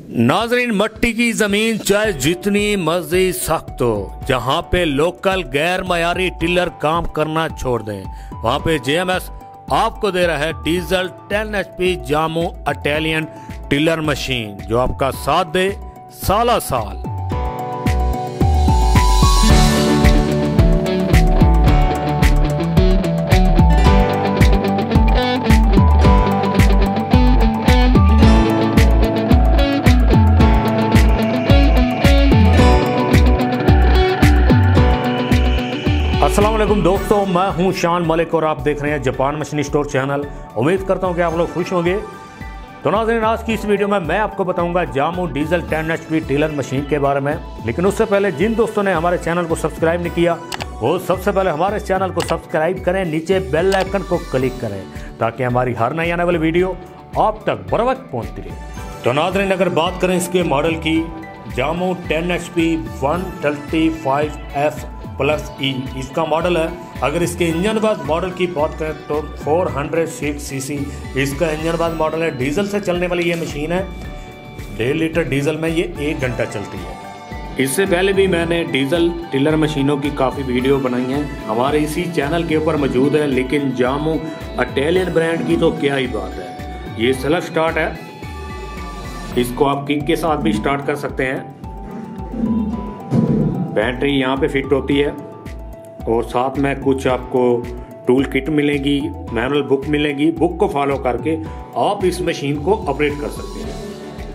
नाजरीन, मट्टी की जमीन चाहे जितनी मर्जी सख्त हो, जहाँ पे लोकल गैर मयारी टिलर काम करना छोड़ दें, वहाँ पे जेएमएस आपको दे रहा है डीजल 10 HP जामो इटालियन टिलर मशीन, जो आपका साथ दे साला साल। अस्सलाम वालेकुम दोस्तों, मैं हूं शान मलिक और आप देख रहे हैं जापान मशीन स्टोर चैनल। उम्मीद करता हूं कि आप लोग खुश होंगे। तो नाज़रीन, आज की इस वीडियो में मैं आपको बताऊंगा जामो डीजल 10 HP टिलर मशीन के बारे में। लेकिन उससे पहले जिन दोस्तों ने हमारे चैनल को सब्सक्राइब नहीं किया, वो सबसे पहले हमारे चैनल को सब्सक्राइब करें, नीचे बेल आइकन को क्लिक करें ताकि हमारी हर नई आने वाली वीडियो आप तक बर वक्त पहुँचती रहे। तो नाज़रीन, अगर बात करें इसके मॉडल की, जामो 10 HP 135F+E इसका मॉडल है। अगर इसके इंजन बाज मॉडल की बात करें तो 406 cc इसका इंजन बाज मॉडल है। डीजल से चलने वाली ये मशीन है। 1.5 लीटर डीजल में ये 1 घंटा चलती है। इससे पहले भी मैंने डीजल टिलर मशीनों की काफ़ी वीडियो बनाई हैं, हमारे इसी चैनल के ऊपर मौजूद है। लेकिन जामो इटालियन ब्रांड की तो क्या ही बात है। ये सेल्फ स्टार्ट है, इसको आप किक के साथ भी स्टार्ट कर सकते हैं। बैटरी यहाँ पे फिट होती है और साथ में कुछ आपको टूल किट मिलेगी, मैनुअल बुक मिलेगी। बुक को फॉलो करके आप इस मशीन को ऑपरेट कर सकते हैं।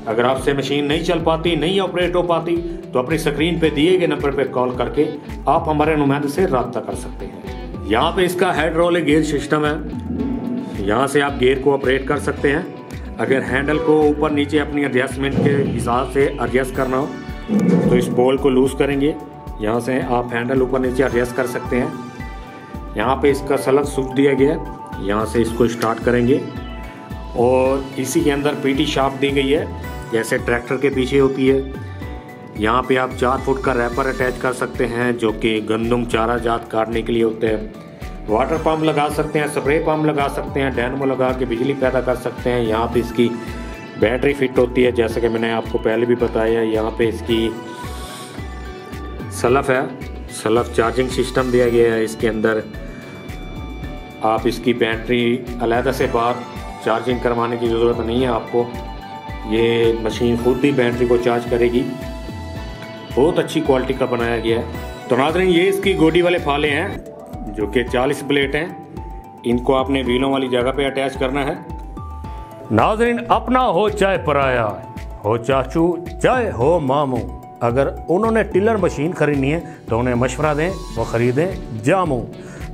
अगर आपसे मशीन नहीं चल पाती, नहीं ऑपरेट हो पाती, तो अपनी स्क्रीन पे दिए गए नंबर पे कॉल करके आप हमारे नुमाइंदे से रब्ता कर सकते हैं। यहाँ पे इसका हाइड्रोलिक गियर सिस्टम है, यहाँ से आप गियर को ऑपरेट कर सकते हैं। अगर हैंडल को ऊपर नीचे अपनी एडजस्टमेंट के हिसाब से एडजस्ट करना हो तो इस पोल को लूज करेंगे, यहाँ से आप हैंडल ऊपर नीचे एडजस्ट कर सकते हैं। यहाँ पे इसका सलग स्विच दिया गया है, यहाँ से इसको स्टार्ट करेंगे और इसी के अंदर पीटी शाफ्ट दी गई है, जैसे ट्रैक्टर के पीछे होती है। यहाँ पे आप 4 फुट का रैपर अटैच कर सकते हैं, जो कि गंदम चारा जात काटने के लिए होते हैं। वाटर पंप लगा सकते हैं, स्प्रे पंप लगा सकते हैं, डायनेमो लगा के बिजली पैदा कर सकते हैं। यहाँ पे इसकी बैटरी फिट होती है, जैसे कि मैंने आपको पहले भी बताया। यहाँ पे इसकी सलफ है, सलफ चार्जिंग सिस्टम दिया गया है। इसके अंदर आप इसकी बैटरी अलहदा से बाहर चार्जिंग करवाने की ज़रूरत नहीं है आपको, ये मशीन खुद ही बैटरी को चार्ज करेगी। बहुत अच्छी क्वालिटी का बनाया गया है। तो नाज़रीन, ये इसकी गोडी वाले फाले हैं जो कि 40 प्लेट हैं। इनको आपने व्हीलों वाली जगह पे अटैच करना है। नाज़रीन, अपना हो चाहे पराया, हो चाचू चाहे हो मामू, अगर उन्होंने टिलर मशीन खरीदनी है तो उन्हें मशवरा दें, वो ख़रीदें जामो।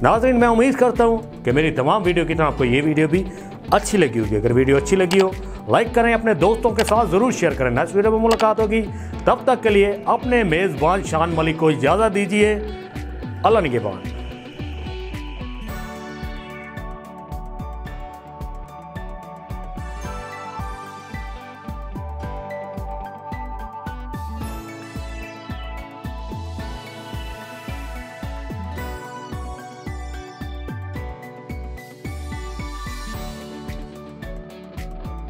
नाज़रीन, मैं उम्मीद करता हूँ कि मेरी तमाम वीडियो की तरह आपको ये वीडियो भी अच्छी लगी होगी। अगर वीडियो अच्छी लगी हो, लाइक करें, अपने दोस्तों के साथ ज़रूर शेयर करें। नेक्स्ट वीडियो में मुलाकात होगी, तब तक के लिए अपने मेज़बान शान मलिक को इजाज़त दीजिए। अल्लाह निगहबान।